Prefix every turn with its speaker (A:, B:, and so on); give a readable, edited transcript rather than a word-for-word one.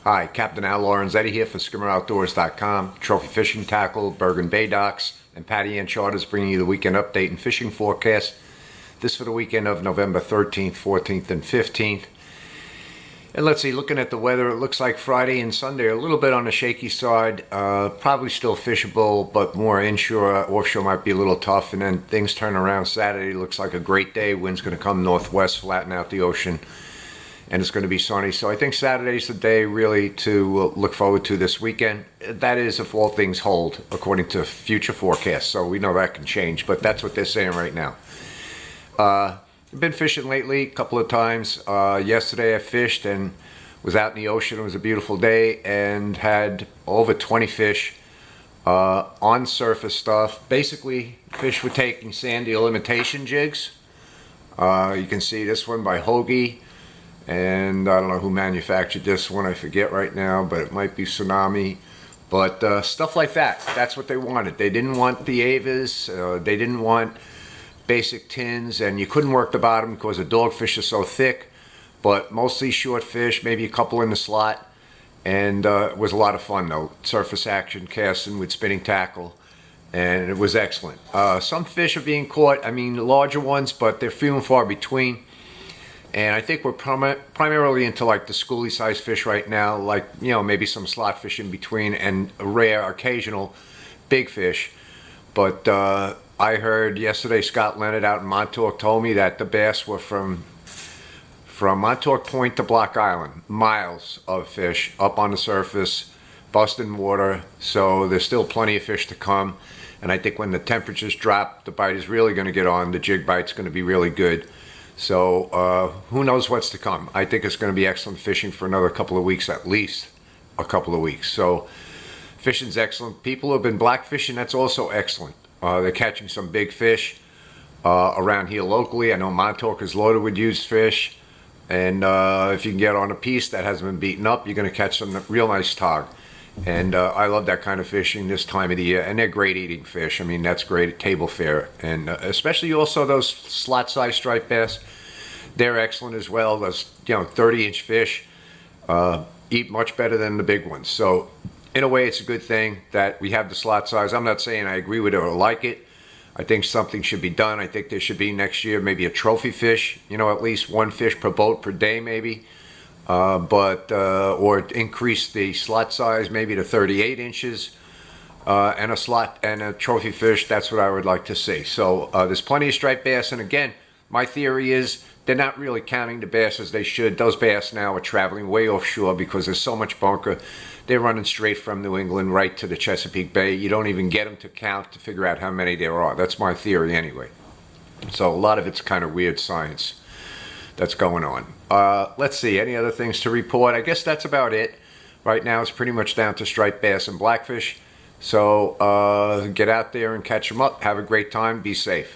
A: Hi, Captain Al Lorenzetti here for SkimmerOutdoors.com, Trophy Fishing Tackle, Bergen Bay Docks, and Patty Ann Charters bringing you the weekend update and fishing forecast. This for the weekend of November 13th, 14th, and 15th. And let's see, looking at the weather, it looks like Friday and Sunday are a little bit on the shaky side. Probably still fishable, but more inshore, offshore might be a little tough. And then things turn around Saturday. Looks like a great day. Wind's going to come northwest, flatten out the ocean. And it's going to be sunny. So I think Saturday's the day really to look forward to this weekend. That is if all things hold, according to future forecasts. So we know that can change, but that's what they're saying right now. I've been fishing lately a couple of times. Yesterday I fished and was out in the ocean. It was a beautiful day and had over 20 fish on surface stuff. Basically, fish were taking sand eel imitation jigs. You can see this one by Hoagie. And I don't know who manufactured this one, I forget right now, but it might be Tsunami. But stuff like that, that's what they wanted. They didn't want the Avas, they didn't want basic tins, and you couldn't work the bottom because the dogfish are so thick. But mostly short fish, maybe a couple in the slot. And it was a lot of fun though. Surface action casting with spinning tackle. And it was excellent. Some fish are being caught, I mean larger ones, but they're few and far between. And I think we're primarily into like the schoolie size fish right now, like, you know, maybe some slot fish in between and a rare occasional big fish. But I heard yesterday Scott Leonard out in Montauk told me that the bass were from Montauk Point to Block Island, miles of fish up on the surface, busting water. So there's still plenty of fish to come. And I think when the temperatures drop, the bite is really going to get on. The jig bite's going to be really good. So who knows what's to come. I think it's going to be excellent fishing for another couple of weeks, at least a couple of weeks. So fishing's excellent. People who have been black fishing, that's also excellent. They're catching some big fish around here locally. I know Montauk is loaded with used fish. And if you can get on a piece that hasn't been beaten up, you're going to catch some real nice tog. And I love that kind of fishing this time of the year. And they're great eating fish. I mean, that's great at table fare. And especially also those slot size striped bass. They're excellent as well. Those, you know, 30-inch fish eat much better than the big ones. So in a way, it's a good thing that we have the slot size. I'm not saying I agree with it or like it. I think something should be done. I think there should be next year maybe a trophy fish. You know, at least one fish per boat per day maybe. Or increase the slot size maybe to 38 inches and a slot and a trophy fish. That's what I would like to see. So there's plenty of striped bass, and again, my theory is they're not really counting the bass as they should. Those bass now are traveling way offshore because there's so much bunker. They're running straight from New England right to the Chesapeake Bay. You don't even get them to count to figure out how many there are. That's my theory anyway. So a lot of it's kind of weird science that's going on. Let's see, any other things to report? I guess that's about it. Right now it's pretty much down to striped bass and blackfish. So get out there and catch them up. Have a great time. Be safe.